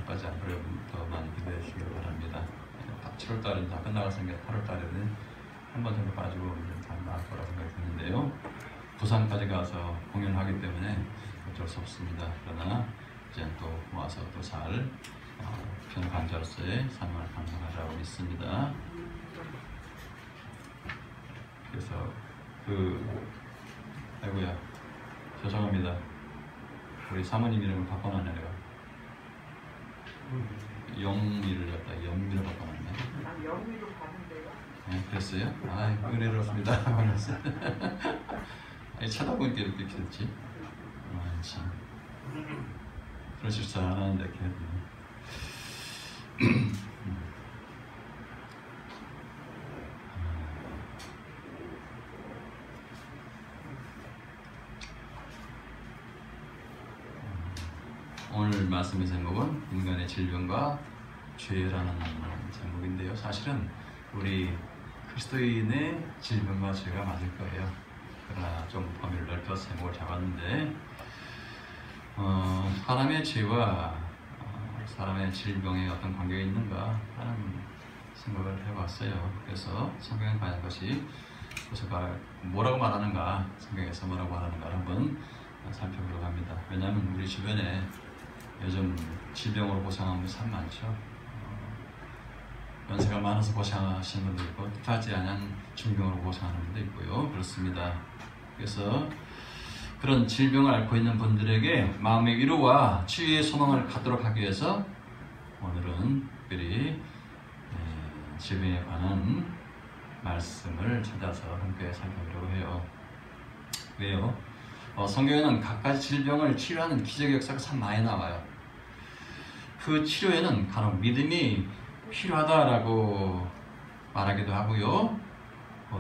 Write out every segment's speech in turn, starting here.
빠지지 않고 더 많이 기도해 주시기 바랍니다. 7월 달은 다 끝나갔으니까 8월 달에는 한 번 정도 빠지고 다 나을 거라 생각이 드는데요. 부산까지 가서 공연하기 때문에 어쩔 수 없습니다. 그러나 이제 또 와서 또 잘 변간자로서의 삶을 감당하라고 믿습니다. 그래서 아이고야 죄송합니다. 우리 사모님 이름을 바꿔놨네 내가. 영미를 갖다 영미로 바꿔놨네. 난 영미로 봤는데요. 네, 그랬어요? 아, 은혜롭습니다. 아니, 쳐다보니까 이렇게 됐지. 아, 참. 그러실 줄 알았는데, 이렇게 했네. 오늘 말씀의 제목은 인간의 질병과 죄라는 제목인데요. 사실은 우리 그리스도인의 질병과 죄가 맞을 거예요. 그러나 좀 범위를 넓혀서 제목을 잡았는데 사람의 죄와 사람의 질병에 어떤 관계가 있는가 하는 생각을 해봤어요. 그래서 성경에 관한 것이 그래서 뭐라고 말하는가, 성경에서 뭐라고 말하는가를 한번 살펴보려고 합니다. 왜냐하면 우리 주변에 요즘 질병으로 고생하는 분들 참 많죠. 연세가 많아서 고생하시는 분도 있고 뜻하지 않은 중병으로 고생하는 분도 있고요. 그렇습니다. 그래서 그런 질병을 앓고 있는 분들에게 마음의 위로와 치유의 소망을 갖도록 하기 위해서 오늘은 특별히 질병에 관한 말씀을 찾아서 함께 살펴보려고 해요. 왜요? 성경에는 각가지 질병을 치료하는 기적의 역사가 참 많이 나와요. 그 치료에는 간혹 믿음이 필요하다라고 말하기도 하고요.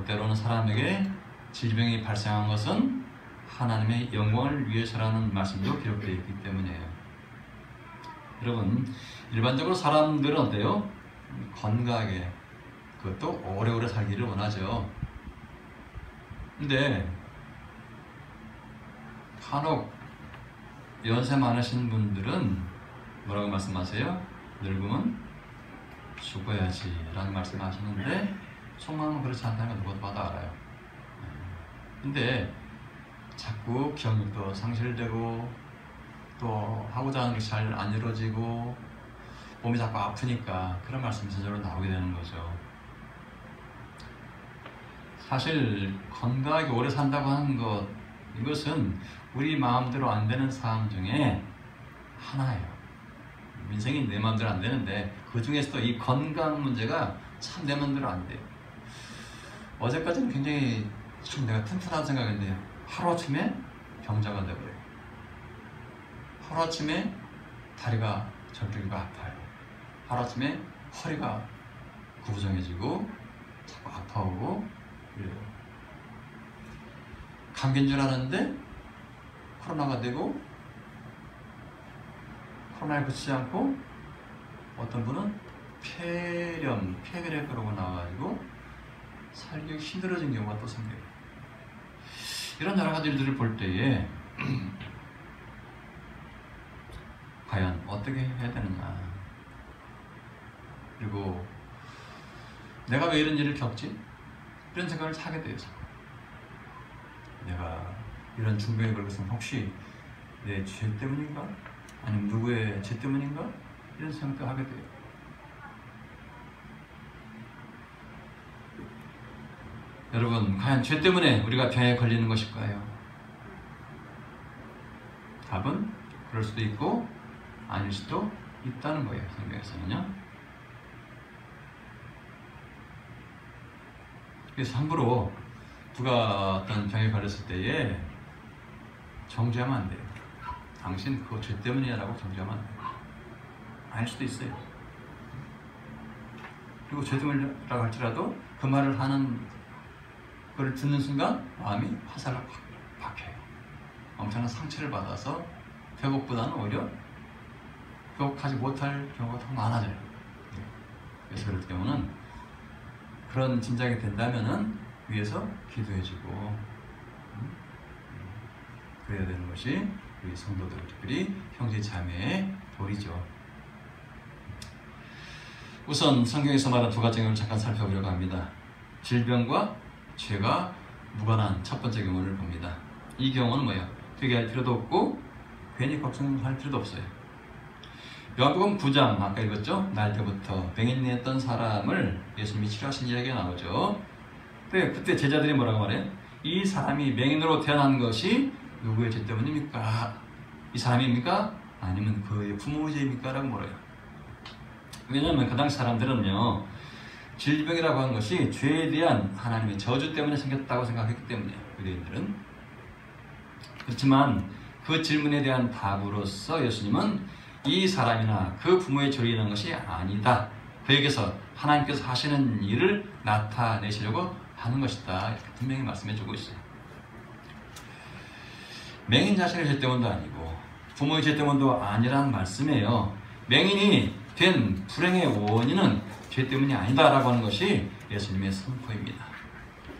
때로는 사람에게 질병이 발생한 것은 하나님의 영광을 위해서라는 말씀도 기록되어 있기 때문이에요. 여러분, 일반적으로 사람들은 어때요? 건강하게, 그것도 오래오래 살기를 원하죠. 근데 간혹 연세 많으신 분들은 뭐라고 말씀하세요? 늙으면 죽어야지 라는 말씀 하시는데 속마음은 그렇지 않다는 걸 누구도 봐도 알아요. 근데 자꾸 기억력도 상실되고 또 하고자 하는 게 잘 안 이루어지고 몸이 자꾸 아프니까 그런 말씀이 저절로 나오게 되는 거죠. 사실 건강하게 오래 산다고 하는 것, 이것은 우리 마음대로 안 되는 상황 중에 하나예요. 인생이 내 마음대로 안 되는데 그 중에서도 이 건강 문제가 참 내 마음대로 안 돼요. 어제까지는 굉장히 좀 내가 튼튼하다고 생각했는데 하루아침에 병자가 되버려요. 하루아침에 다리가 저리가 아파요. 하루아침에 허리가 구부정해지고 자꾸 아파오고 그래요. 감기인 줄 알았는데 코로나가 되고 코로나에 그치지 않고 어떤 분은 폐결핵 그러고 나와가지고 살기 힘들어진 경우가 또 생겨요. 이런 여러 가지 일들을 볼 때에 과연 어떻게 해야 되느냐, 그리고 내가 왜 이런 일을 겪지? 이런 생각을 하게 돼요. 내가 이런 중병에 걸렸으면 혹시 내 죄 때문인가? 아니면 누구의 죄 때문인가? 이런 생각도 하게 돼요. 여러분, 과연 죄 때문에 우리가 병에 걸리는 것일까요? 답은 그럴 수도 있고 아닐 수도 있다는 거예요. 성경에서는요. 그래서 함부로 누가 어떤 병에 걸렸을 때에 정죄하면 안 돼요. 당신 그거 죄 때문이야 라고 정죄하면 안 돼요. 아닐 수도 있어요. 그리고 죄 때문이라고 할지라도 그 말을 하는 그걸 듣는 순간 마음이 화살로 박혀요. 엄청난 상처를 받아서 회복보다는 오히려 회복하지 못할 경우가 더 많아져요. 그래서 그럴 경우는 그런 진작이 된다면은 위에서 기도해주고 그래야 되는 것이 우리 성도들, 특별히 형제 자매의 도리죠. 우선 성경에서 말한 두 가지 경우를 잠깐 살펴보려고 합니다. 질병과 죄가 무관한 첫 번째 경우를 봅니다. 이 경우는 뭐예요? 회개할 필요도 없고 괜히 걱정할 필요도 없어요. 요한복음 9장 아까 읽었죠? 날 때부터 맹인이었던 사람을 예수님이 치료하신 이야기가 나오죠. 그때 제자들이 뭐라고 말해요? 이 사람이 맹인으로 태어난 것이 누구의 죄 때문입니까? 이 사람입니까? 아니면 그의 부모의 죄입니까? 라고 물어요. 왜냐하면 그 당시 사람들은요, 질병이라고 하는 것이 죄에 대한 하나님의 저주 때문에 생겼다고 생각했기 때문이에요. 유대인들은. 그렇지만 그 질문에 대한 답으로서 예수님은 이 사람이나 그 부모의 죄로 인한 것이 아니다. 그에게서 하나님께서 하시는 일을 나타내시려고 하는 것이다. 이렇게 분명히 말씀해주고 있어요. 맹인 자신의 죄 때문도 아니고 부모의 죄 때문도 아니라는 말씀이에요. 맹인이 된 불행의 원인은 죄 때문이 아니다라고 하는 것이 예수님의 선포입니다.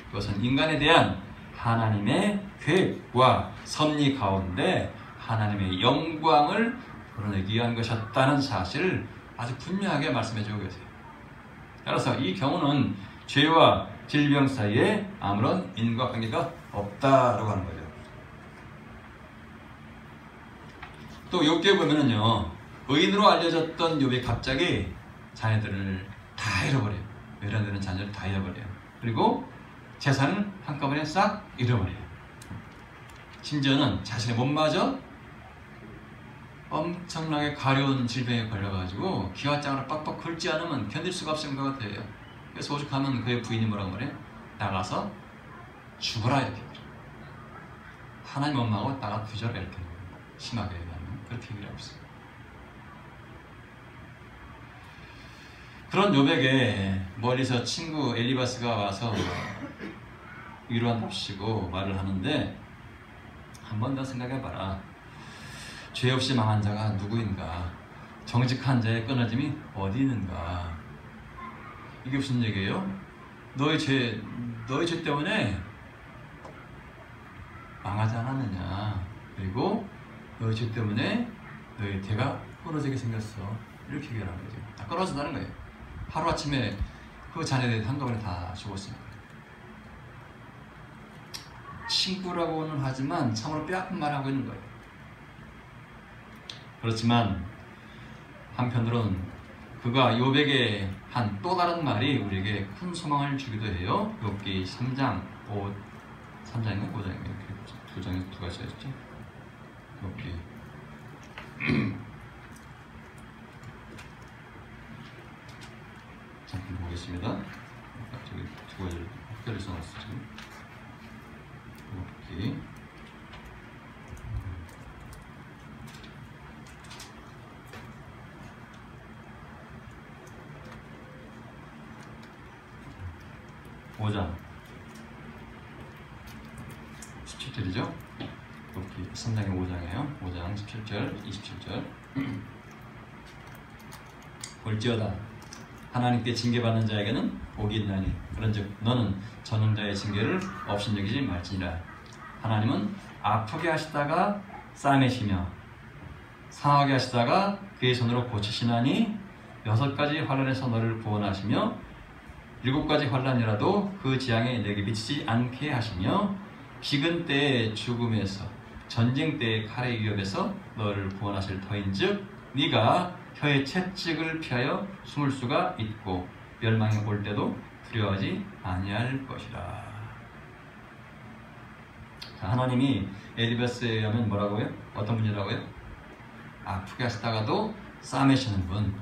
그것은 인간에 대한 하나님의 계획과 섭리 가운데 하나님의 영광을 드러내기 위한 것이었다는 사실을 아주 분명하게 말씀해주고 계세요. 따라서 이 경우는 죄와 질병 사이에 아무런 인과관계가 없다라고 하는 거죠. 또 욥기에 보면은요, 의인으로 알려졌던 욥이 갑자기 자녀들을 다 잃어버려요. 외란되는 자녀를 다 잃어버려요. 그리고 재산을 한꺼번에 싹 잃어버려요. 심지어는 자신의 몸마저 엄청나게 가려운 질병에 걸려가지고 기와장으로 빡빡 긁지 않으면 견딜 수가 없을 것 같아요. 그래서 오죽하면 그의 부인이 뭐라고 말해요? 나가서 죽어라 이렇게. 하나님 엄마하고 나가 뒤져라 이렇게. 심하게 얘기하면 그렇게 얘기를 하고 있어요. 그런 욥에게 멀리서 친구 엘리바스가 와서 위로한답시고 말을 하는데, 한 번 더 생각해봐라. 죄 없이 망한 자가 누구인가? 정직한 자의 끊어짐이 어디 있는가? 이게 무슨 얘기예요? 너의 죄 때문에 망하지 않았느냐? 그리고 너의 죄 때문에 너의 대가 끊어지게 생겼어. 이렇게 얘기를 하는 거죠. 다 끊어진다는 거예요. 하루아침에 그 자녀들이 한꺼번에 다 죽었습니다. 친구라고는 하지만 참으로 뼈아픈 말을 하고 있는 거예요. 그렇지만 한편으로는 그가 욥에게 한 또 다른 말이 우리에게 큰 소망을 주기도 해요. 욥기 3장, 3장인가 5장인가 이렇게 두 장에 두 가지가 있죠. 욥기 잠깐 보겠습니다. 저기 두 가지를 특별히 써놨어요. 지금 욥기 5장 17절이죠? 욥기 3장의 5장이에요. 5장 17절, 27절. 볼지어다 하나님께 징계받는 자에게는 복이 있나니 그런즉 너는 전능자의 징계를 업신여기지 말지니라. 하나님은 아프게 하시다가 싸매시며 상하게 하시다가 그의 손으로 고치시나니 6가지 환난에서 너를 구원하시며 7가지 환난이라도 그 재앙에 내게 미치지 않게 하시며 기근 때의 죽음에서 전쟁 때의 칼의 위협에서 너를 구원하실 터인즉 네가 혀의 채찍을 피하여 숨을 수가 있고 멸망이 올 때도 두려워하지 아니할 것이라. 자, 하나님이 엘리바스에 하면 뭐라고 해요? 어떤 분이라고요? 아프게 하시다가도 싸매시는 분,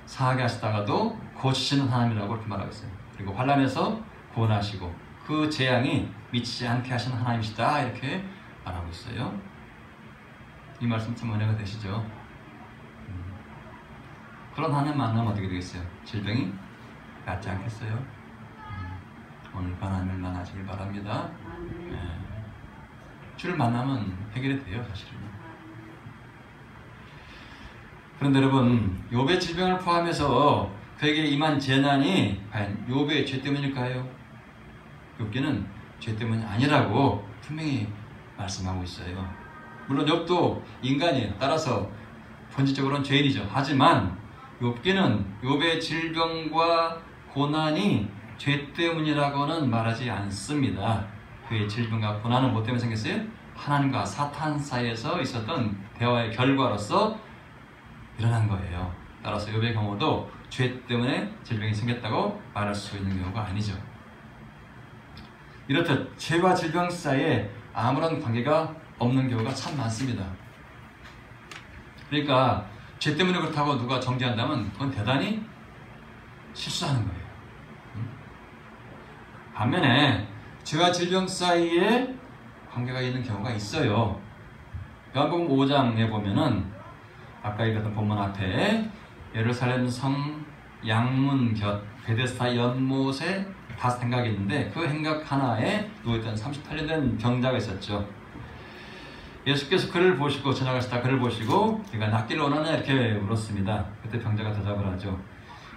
상하게 하시다가도 고치시는 하나님이라고 이렇게 말하고 있어요. 그리고 환난에서 구원하시고 그 재앙이 미치지 않게 하시는 하나님이시다 이렇게 말하고 있어요. 이 말씀 참 은혜가 되시죠? 그런 하나님 만나면 어떻게 되겠어요? 질병이 낫지 않겠어요? 오늘 하나님을 만나시길 바랍니다. 주를 만나면 해결이 돼요, 사실은. 그런데 여러분, 욥의 질병을 포함해서 그에게 임한 재난이 과연 욥의 죄 때문일까요? 욥기는 죄 때문이 아니라고 분명히 말씀하고 있어요. 물론 욥도 인간이에요. 따라서 본질적으로는 죄인이죠. 하지만 욥기는 욥의 질병과 고난이 죄 때문이라고는 말하지 않습니다. 그의 질병과 고난은 뭐 때문에 생겼어요? 하나님과 사탄 사이에서 있었던 대화의 결과로서 일어난 거예요. 따라서 욥의 경우도 죄 때문에 질병이 생겼다고 말할 수 있는 경우가 아니죠. 이렇듯 죄와 질병 사이에 아무런 관계가 없는 경우가 참 많습니다. 그러니까 죄 때문에 그렇다고 누가 정죄한다면 그건 대단히 실수하는 거예요. 반면에 죄와 질병 사이에 관계가 있는 경우가 있어요. 요한복음 5장에 보면은 아까 읽었던 본문 앞에 예루살렘 성 양문 곁 베데스다 연못에 다섯 행각이 있는데 그 행각 하나에 누워있던 38년 된 병자가 있었죠. 예수께서 그를 보시고 지나가시다 그를 보시고 네가 낫기를 원하냐 이렇게 물었습니다. 그때 병자가 대답을 하죠.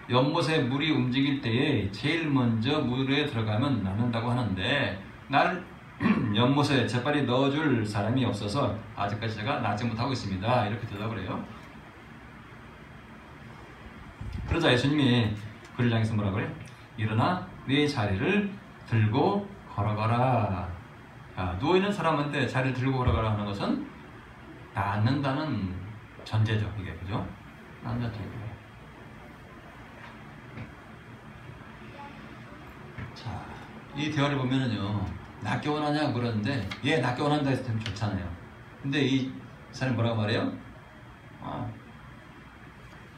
연못에 물이 움직일 때에 제일 먼저 물에 들어가면 낫는다고 하는데 날 연못에 재빨리 넣어줄 사람이 없어서 아직까지 제가 낫지 못하고 있습니다. 이렇게 대답을 해요. 그러자 예수님이 그를 향해서 뭐라 그래요? 일어나 네 자리를 들고 걸어가라. 누워있는 사람한테 자리를 들고 걸어가라 하는 것은 낫는다는 전제죠. 이게 그죠? 낫는다는 전제죠. 자, 이 대화를 보면은요, 낫기 원하냐 그러는데, 예, 낫기 원한다 했을 때는 좋잖아요. 근데 이 사람이 뭐라고 말해요?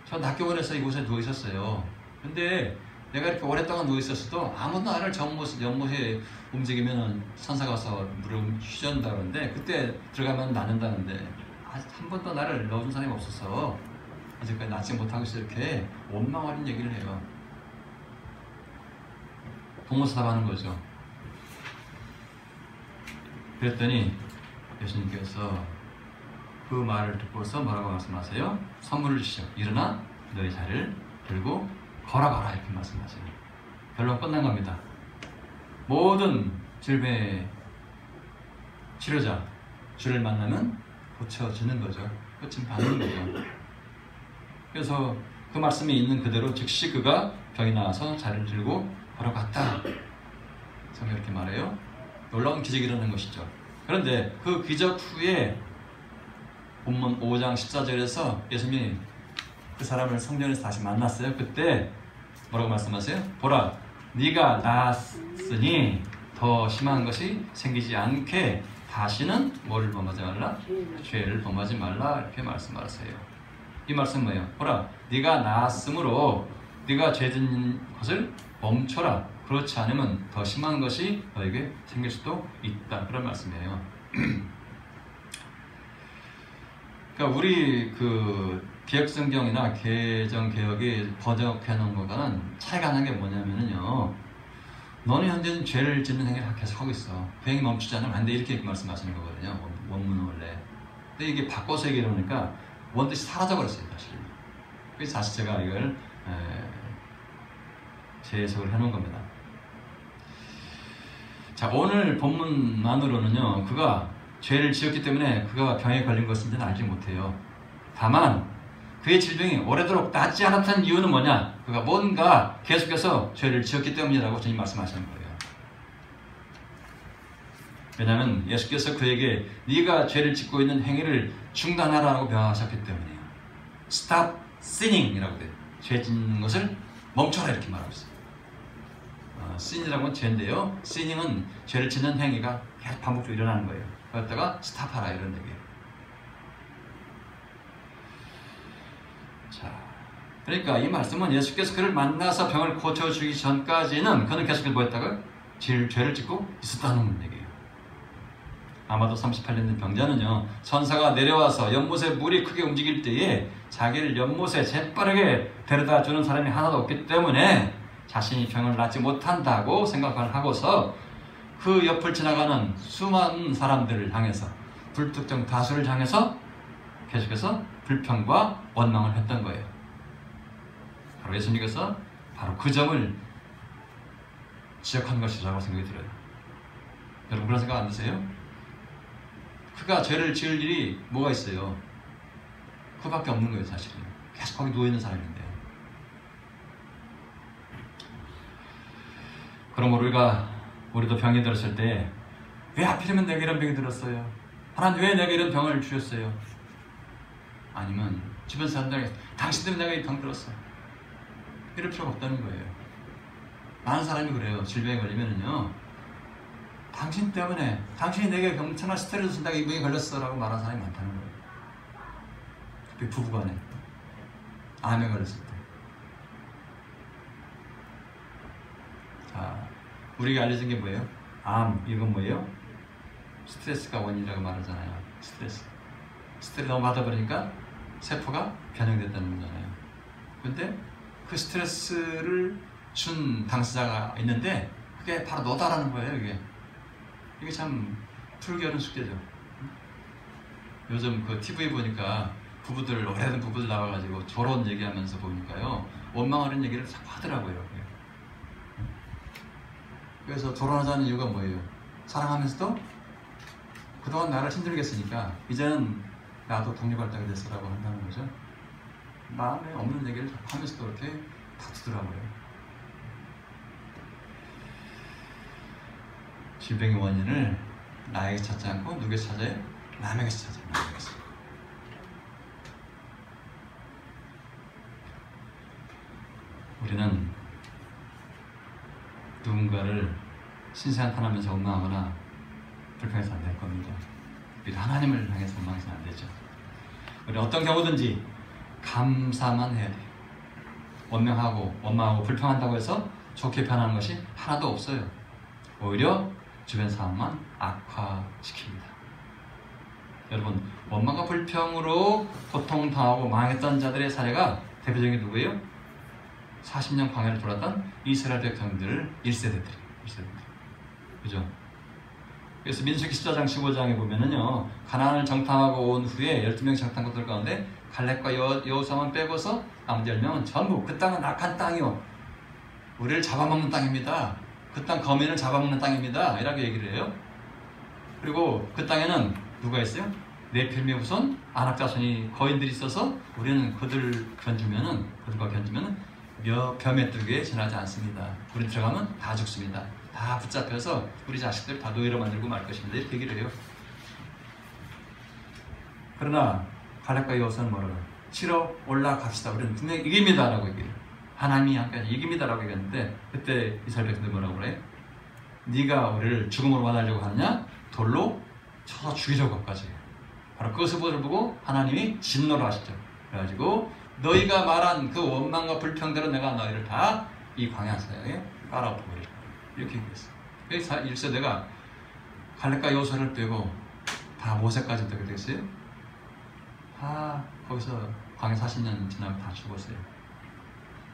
저 낫기 원해서 이곳에 누워 있었어요. 근데 내가 이렇게 오랫동안 누워 있었어도 아무도 나를 연못에 움직이면 천사가 와서 물을 휘저는다 그러는데 그때 들어가면 낫는다는데 한 번도 나를 넣어준 사람이 없어서 이제까지 낫지 못하고 있어. 이렇게 원망 어린 얘기를 해요. 동문서답하는 거죠. 그랬더니 예수님께서 그 말을 듣고서 뭐라고 말씀하세요? 선물을 주시죠. 일어나 너의 자리를 들고 걸어가라 이렇게 말씀하세요. 결론 끝난 겁니다. 모든 질병의 치료자 주를 만나면 고쳐지는 거죠. 끝은 받는 거죠. 그래서 그 말씀이 있는 그대로 즉시 그가 병이 나와서 자리를 들고 걸어갔다. 성경이 이렇게 말해요. 놀라운 기적이 일어나는 것이죠. 그런데 그 기적 후에 본문 5장 14절에서 예수님이 그 사람을 성전에서 다시 만났어요. 그때 뭐라고 말씀하세요? 보라, 네가 나았으니 더 심한 것이 생기지 않게 다시는 뭐를 범하지 말라? 죄를 범하지 말라 이렇게 말씀하세요. 이 말씀은 뭐예요? 보라, 네가 나았으므로 네가 죄진 것을 멈춰라. 그렇지 않으면 더 심한 것이 너에게 생길 수도 있다. 그런 말씀이에요. 그러니까 우리 그 개혁성경이나 개정개혁이 번역해 놓은 것과는 차이가 나는 게 뭐냐면요. 너는 현재는 죄를 짓는 행위를 계속 하고 있어. 그 행위 멈추지 않으면 안 돼. 이렇게 말씀하시는 거거든요. 원문은 원래. 근데 이게 바꿔서 얘기해 놓으니까 원뜻이 사라져버렸어요. 사실. 그래서 다시 제가 이걸 재해석을 해놓은 겁니다. 자, 오늘 본문만으로는요, 그가 죄를 지었기 때문에 그가 병에 걸린 것인지는 알지 못해요. 다만 그의 질병이 오래도록 낫지 않았던 이유는 뭐냐? 그가 뭔가 계속해서 죄를 지었기 때문이라고 주님 말씀하시는 거예요. 왜냐하면 예수께서 그에게 네가 죄를 짓고 있는 행위를 중단하라고 명하셨기 때문이에요. Stop sinning 이라고 돼요. 죄 짓는 것을 멈춰라 이렇게 말하고 있어요. sin이라는 건 죄인데요. sinning은 죄를 짓는 행위가 계속 반복적으로 일어나는 거예요. 그랬다가 스탑하라 이런 얘기예요. 자, 그러니까 이 말씀은 예수께서 그를 만나서 병을 고쳐주기 전까지는 그는 계속 뭐 했다고요? 죄를 짓고 있었다는 얘기예요. 아마도 38년 된 병자는요, 천사가 내려와서 연못에 물이 크게 움직일 때에 자기를 연못에 재빠르게 데려다 주는 사람이 하나도 없기 때문에 자신이 병을 낫지 못한다고 생각을 하고서 그 옆을 지나가는 수많은 사람들을 향해서, 불특정 다수를 향해서 계속해서 불평과 원망을 했던 거예요. 바로 예수님께서 바로 그 점을 지적한 것이라고 생각이 들어요. 여러분 그런 생각 안 드세요? 그가 죄를 지을 일이 뭐가 있어요? 그밖에 없는 거예요. 사실은 계속 거기 누워있는 사람인데. 그럼 우리도 병이 들었을 때 왜 하필이면 내게 이런 병이 들었어요? 하나님 왜 내게 이런 병을 주셨어요? 아니면 주변 사람들에게 당신 때문에 내가 이 병 들었어. 이럴 필요가 없다는 거예요. 많은 사람이 그래요. 질병에 걸리면은요, 당신 때문에, 당신이 내게 엄청난 스트레스 준다고 이 병에 걸렸어 라고 말하는 사람이 많다는 거예요. 특히 부부간에 암에 걸렸을 때. 자, 우리가 알려진 게 뭐예요? 암, 이건 뭐예요? 스트레스가 원인이라고 말하잖아요. 스트레스 너무 받아버리니까 세포가 변형됐다는 거잖아요. 근데 그 스트레스를 준 당사자가 있는데 그게 바로 너다라는 거예요. 이게 참 풀기 어려운 숙제죠. 요즘 그 TV 보니까 오래된 부부들 나와가지고 결혼 얘기하면서 보니까요, 원망하는 얘기를 자꾸 하더라고요. 그래서 결혼하자는 이유가 뭐예요? 사랑하면서도 그동안 나를 힘들게 했으니까 이제는 나도 독립할 때가 됐어라고 한다는 거죠. 마음에 없는 얘기를 하면서도 그렇게 다투더라고요. 질병의 원인을 나에게 찾지 않고 누구에게 찾아요? 남에게서 찾아요. 남에게서. 우리는 누군가를 신세한탄하면서 원망하거나 불평해서 안 될 겁니다. 우리 하나님을 향해서 원망해서는 안 되죠. 우리 어떤 경우든지 감사만 해야 돼요. 원망하고 불평한다고 해서 좋게 변하는 것이 하나도 없어요. 오히려 주변 상황만 악화시킵니다. 여러분, 원망과 불평으로 고통당하고 망했던 자들의 사례가 대표적인 게 누구예요? 40년 광야를 돌았던 이스라엘 백성들 1세대들. 그죠? 그래서 민수기 14장 15장에 보면은요, 가나안을 정탐하고 온 후에 12명 정탐꾼들 가운데 갈렙과 여호수아만 빼고서 나머지 10명은 전부 그 땅은 악한 땅이요, 우리를 잡아먹는 땅입니다. 그 땅 거민을 잡아먹는 땅입니다. 이렇게 얘기를 해요. 그리고 그 땅에는 누가 있어요? 네필림의 후손 아낙 자손이 거인들이 있어서 우리는 그들과 견주면은 벼메뚜기에 지나지 않습니다. 우리 들어가면 다 죽습니다. 다 붙잡혀서 우리 자식들 다 노예로 만들고 말 것입니다. 이렇게 얘기를 해요. 그러나 갈렙과 여호수아는 뭐라고 해요? 치러 올라갑시다. 우리는 분명히 이깁니다 라고 얘기해요. 하나님이 함께 이깁니다 라고 얘기했는데, 그때 이스라엘 백성들 뭐라고 그래요? 네가 우리를 죽음으로 만나려고 하느냐? 돌로 쳐서 죽이려고 까지 해요. 바로 그것을 보고 하나님이 진노를 하시죠. 그래가지고 너희가 말한 그 원망과 불평대로 내가 너희를 다 이 광야 사역에 깔아엎어버리라, 이렇게 얘기했어요. 그래서 1세대가 갈렙과 여호수아를 빼고 다 모세까지 어떻게 됐어요? 다 거기서 광야 40년 지나면 다 죽었어요.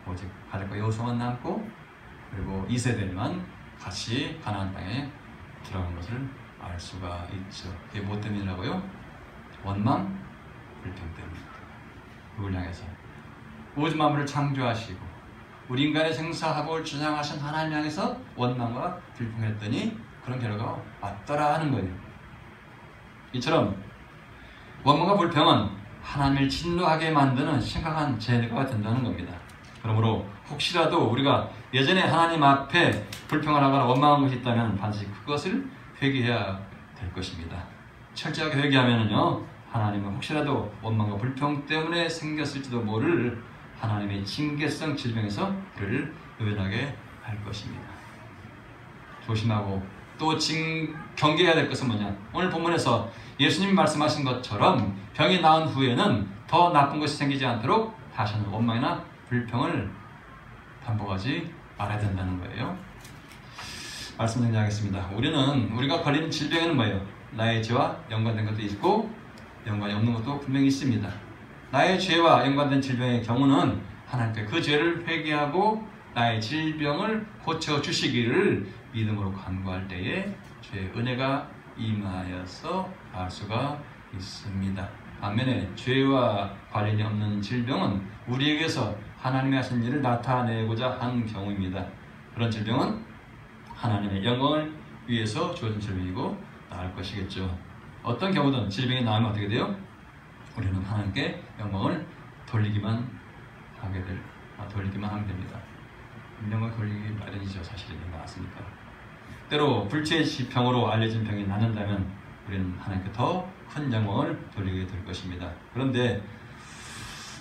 오직 갈렙과 여호수아만 남고, 그리고 2세대만 같이 가나안 땅에 들어간 것을 알 수가 있죠. 그게 뭐 때문이라고요? 원망, 불평 때문입니다. 누굴 향해서? 모든 만물을 창조하시고 우리 인간의 생사하복을 주장하신 하나님 향해서 원망과 불평했더니 그런 결과가 왔더라 하는 거예요. 이처럼 원망과 불평은 하나님을 진노하게 만드는 심각한 죄가 된다는 겁니다. 그러므로 혹시라도 우리가 예전에 하나님 앞에 불평을 하거나 원망한 것이 있다면 반드시 그것을 회개해야 될 것입니다. 철저하게 회개하면은요, 하나님은 혹시라도 원망과 불평 때문에 생겼을지도 모를 하나님의 징계성 질병에서 그를 의연하게 할 것입니다. 조심하고 또 경계해야 될 것은 뭐냐? 오늘 본문에서 예수님이 말씀하신 것처럼 병이 나은 후에는 더 나쁜 것이 생기지 않도록 다시는 원망이나 불평을 반복하지 말아야 된다는 거예요. 말씀 정리하겠습니다. 우리가 걸리는 질병에는 뭐예요? 나의 죄와 연관된 것도 있고 연관이 없는 것도 분명히 있습니다. 나의 죄와 연관된 질병의 경우는 하나님께 그 죄를 회개하고 나의 질병을 고쳐주시기를 믿음으로 간구할 때에 죄의 은혜가 임하여서 알 수가 있습니다. 반면에 죄와 관련이 없는 질병은 우리에게서 하나님이 하신 일을 나타내고자 한 경우입니다. 그런 질병은 하나님의 영광을 위해서 주어진 질병이고 나을 것이겠죠. 어떤 경우든 질병이 나으면 어떻게 돼요? 우리는 하나님께 영광을 돌리기만 하면 됩니다. 인명을 걸리기 마련이죠. 사실은 나왔으니까. 때로 불치의 지병으로 알려진 병이 낫는다면 우리는 하나님께 더 큰 영광을 돌리게 될 것입니다. 그런데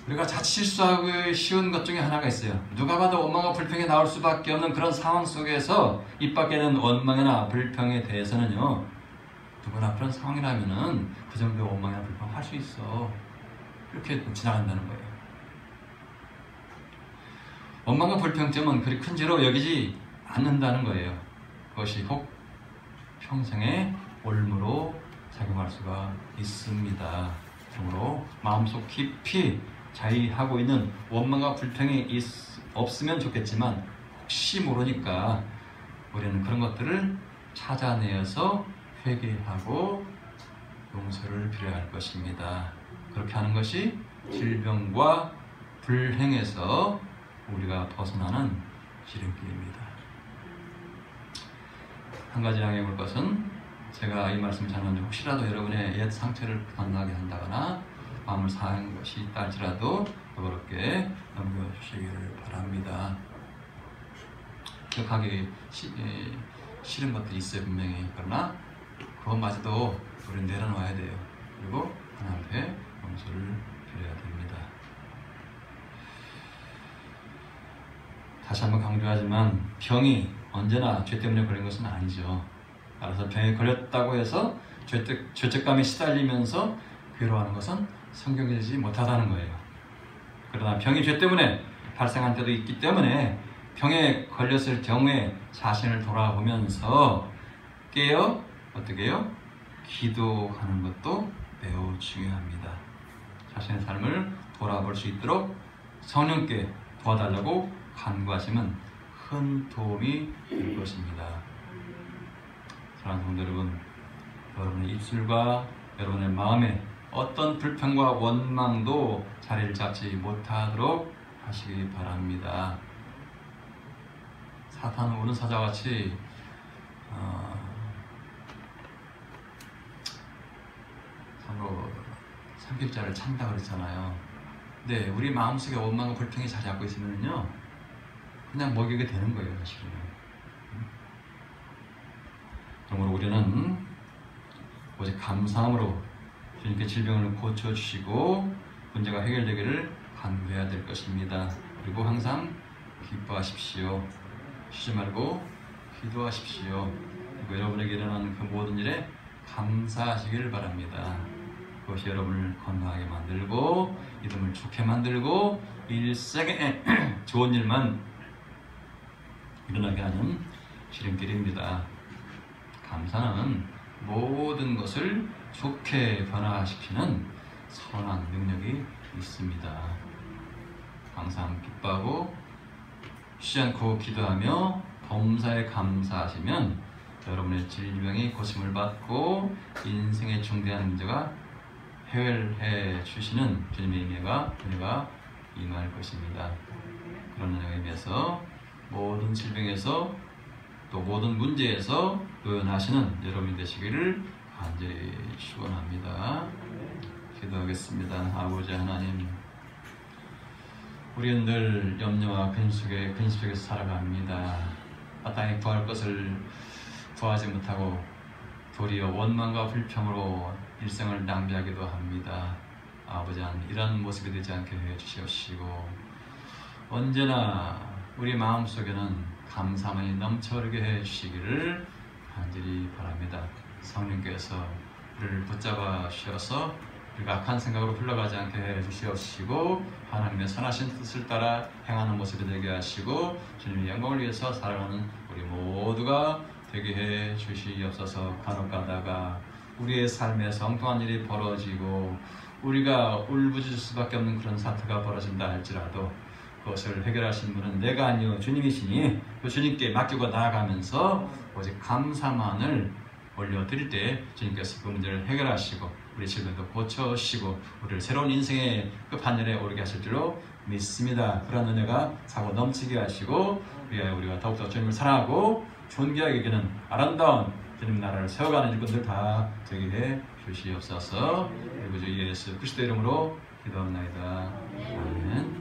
우리가 자칫 실수하기 쉬운 것 중에 하나가 있어요. 누가 봐도 원망과 불평이 나올 수밖에 없는 그런 상황 속에서 입 밖에는 원망이나 불평에 대해서는요, 누구나 그런 상황이라면은 그 정도의 원망이나 불평 할 수 있어. 이렇게 지나간다는 거예요. 원망과 불평점은 그리 큰 죄로 여기지 않는다는 거예요. 그것이 혹 평생의 올무로 작용할 수가 있습니다. 그러므로 마음속 깊이 자의하고 있는 원망과 불평이 없으면 좋겠지만 혹시 모르니까 우리는 그런 것들을 찾아내어서 회개하고 용서를 빌어야 할 것입니다. 그렇게 하는 것이 질병과 불행에서 우리가 벗어나는 지름길입니다. 한 가지 양해해 볼 것은 제가 이 말씀을 전하는데 혹시라도 여러분의 옛 상처를 건너게 한다거나 마음을 상한 것이 있다 할지라도 너그럽게 넘겨주시기를 바랍니다. 기억하기 싫은 것들이 있어요, 분명히. 그러나 그것마저도 우리는 내려놓아야 돼요. 그리고 하나님께 용서를 드려야 됩니다. 다시 한번 강조하지만 병이 언제나 죄 때문에 걸린 것은 아니죠. 따라서 병에 걸렸다고 해서 죄책감에 시달리면서 괴로워하는 것은 성경이지 못하다는 거예요. 그러나 병이 죄 때문에 발생한 때도 있기 때문에 병에 걸렸을 경우에 자신을 돌아보면서 어떻게 해요? 기도하는 것도 매우 중요합니다. 자신의 삶을 돌아볼 수 있도록 성령께 도와달라고 간구하시면 큰 도움이 될 것입니다. 사랑하는 성도 여러분, 여러분의 입술과 여러분의 마음에 어떤 불평과 원망도 자리를 잡지 못하도록 하시기 바랍니다. 사탄은 우는 사자같이 참으로 삼킬자를 찬다 그랬잖아요. 근데 우리 마음속에 원망과 불평이 자리 잡고 있으면요, 그냥 먹이게 되는 거예요, 사실은. 그러므로 우리는 오직 감사함으로 주님께 질병을 고쳐주시고 문제가 해결되기를 간구해야 될 것입니다. 그리고 항상 기뻐하십시오. 쉬지 말고 기도하십시오. 그리고 여러분에게 일어나는 그 모든 일에 감사하시기를 바랍니다. 그것이 여러분을 건강하게 만들고 이름을 좋게 만들고 일생에 좋은 일만 일어나게 하는 지름길입니다. 감사는 모든 것을 좋게 변화시키는 선한 능력이 있습니다. 항상 기뻐하고 쉬지 않고 기도하며 범사에 감사하시면 여러분의 질병이 고침을 받고 인생의 중대한 문제가 해결해 주시는 주님의 은혜가 임할 것입니다. 그런 의미에서 모든 질병에서 또 모든 문제에서 요연하시는 여러분이 되시기를 간절히 축원합니다. 기도하겠습니다. 아버지 하나님, 우리는 늘 염려와 근심 속에서 살아갑니다. 이 땅에 구할 것을 구하지 못하고 도리어 원망과 불평으로 일생을 낭비하기도 합니다. 아버지 하나님, 이런 모습이 되지 않게 해주시옵시고 언제나 우리 마음속에는 감사만이 넘쳐흐르게 해주시기를 간절히 바랍니다. 성령께서 우리를 붙잡아 주셔서 우리가 악한 생각으로 흘러가지 않게 해주시옵시고 하나님의 선하신 뜻을 따라 행하는 모습이 되게 하시고 주님의 영광을 위해서 살아가는 우리 모두가 되게 해 주시옵소서. 간혹 가다가 우리의 삶에서 엉뚱한 일이 벌어지고 우리가 울부짖을 수밖에 없는 그런 사태가 벌어진다 할지라도 그것을 해결하신 분은 내가 아니요 주님이시니 그 주님께 맡기고 나아가면서 오직 감사만을 올려드릴 때 주님께서 그 문제를 해결하시고 우리 질병도 고쳐주시고 우리를 새로운 인생의 끝판년에 오르게 하실 줄로 믿습니다. 그런 은혜가 사고 넘치게 하시고 우리가 더욱더 주님을 사랑하고 존귀하게 여기는 아름다운 주님 나라를 세워가는 일꾼들 다 되게 해 주시옵소서. 우리 주 예수 그리스도 이름으로 기도합니다. 아멘.